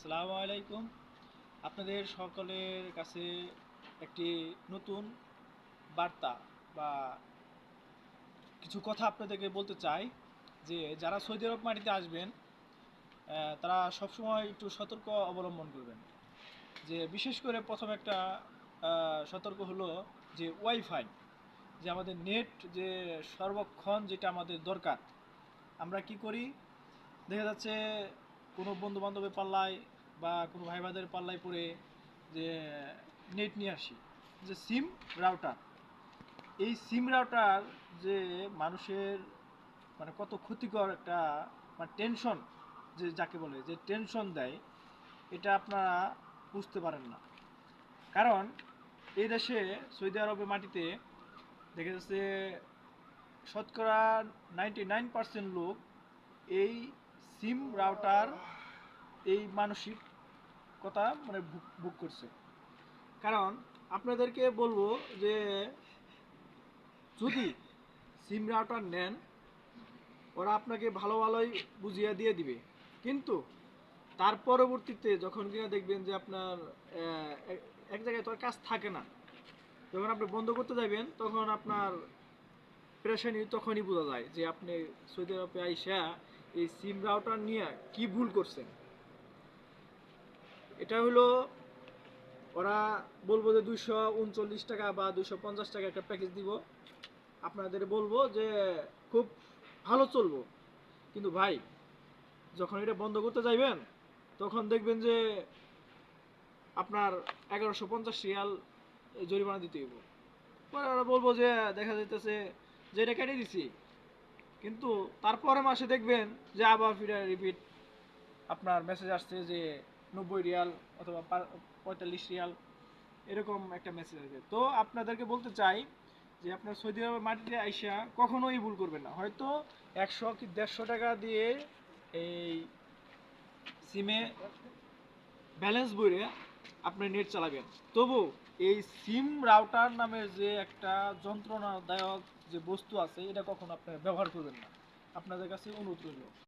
আসসালামু আলাইকুম। আপনাদের সকলের কাছে একটি নতুন বার্তা বা কিছু কথা আপনাদেরকে বলতে চাই যে যারা সৌদি আরব মাটিতে আসবেন তারা সবসময় একটু সতর্ক অবলম্বন করবেন। যে বিশেষ করে প্রথম একটা সতর্ক হলো যে ওয়াইফাই, যে আমাদের নেট যে সর্বক্ষণ যেটা আমাদের দরকার। আমরা কি করি, দেখা যাচ্ছে কোনো বন্ধু বান্ধবের পাল্লায় বা কোনো ভাই ভাইদের পাল্লায় পড়ে যে নেট নিয়ে আসি, যে সিম রাউটার। এই সিম রাউটার যে মানুষের মানে কত ক্ষতিকর একটা মানে টেনশন, যে যাকে বলে যে টেনশন দেয়, এটা আপনারা বুঝতে পারেন না। কারণ এই দেশে সৌদি আরবের মাটিতে দেখা যাচ্ছে শতকরা 99% লোক এই সিম রাউটার এই মানসিকতা মানে বুক করছে। কারণ আপনাদেরকে বলবো যে যদি সিম রাউটার নেন, ওরা আপনাকে ভালো ভালোই বুঝিয়ে দিয়ে দিবে, কিন্তু তার পরবর্তীতে যখন কিনা দেখবেন যে আপনার এক জায়গায় তো আর কাজ থাকে না, যখন আপনি বন্ধ করতে যাবেন তখন আপনার প্রেশানি তখনই বোঝা যায় যে আপনি সৌদি আরবে আইসা এই সিম রাউটার নিয়ে কি ভুল করছেন। এটা হলো ওরা বলবো যে 239 টাকা বা 250 টাকা একটা প্যাকেজ দিব, আপনাদের বলবো যে খুব ভালো চলবো, কিন্তু ভাই যখন এটা বন্ধ করতে যাইবেন তখন দেখবেন যে আপনার 1150 রিয়াল জরিমানা দিতে হইব। পরে ওরা বলবো যে দেখা যাইতেছে যে এটা কেটে দিছি, কিন্তু তারপরে মাসে দেখবেন যে আবার ফিরে রিপিট আপনার মেসেজ আসছে যে 90 রিয়াল অথবা 45 রিয়াল, এরকম একটা মেসেজ আসবে। তো আপনাদেরকে বলতে চাই যে আপনার সৌদি আরবের মাটিতে আইসা কখনোই ভুল করবেন না। হয়তো 100 কি 150 টাকা দিয়ে এই সিমে ব্যালেন্স বইরে আপনি নেট চালাবেন, তবু এই সিম রাউটার নামের যে একটা যন্ত্রণাদায়ক যে বস্তু আছে, এটা কখনো আপনি ব্যবহার করবেন না। আপনাদের কাছে অনুরোধ রইল।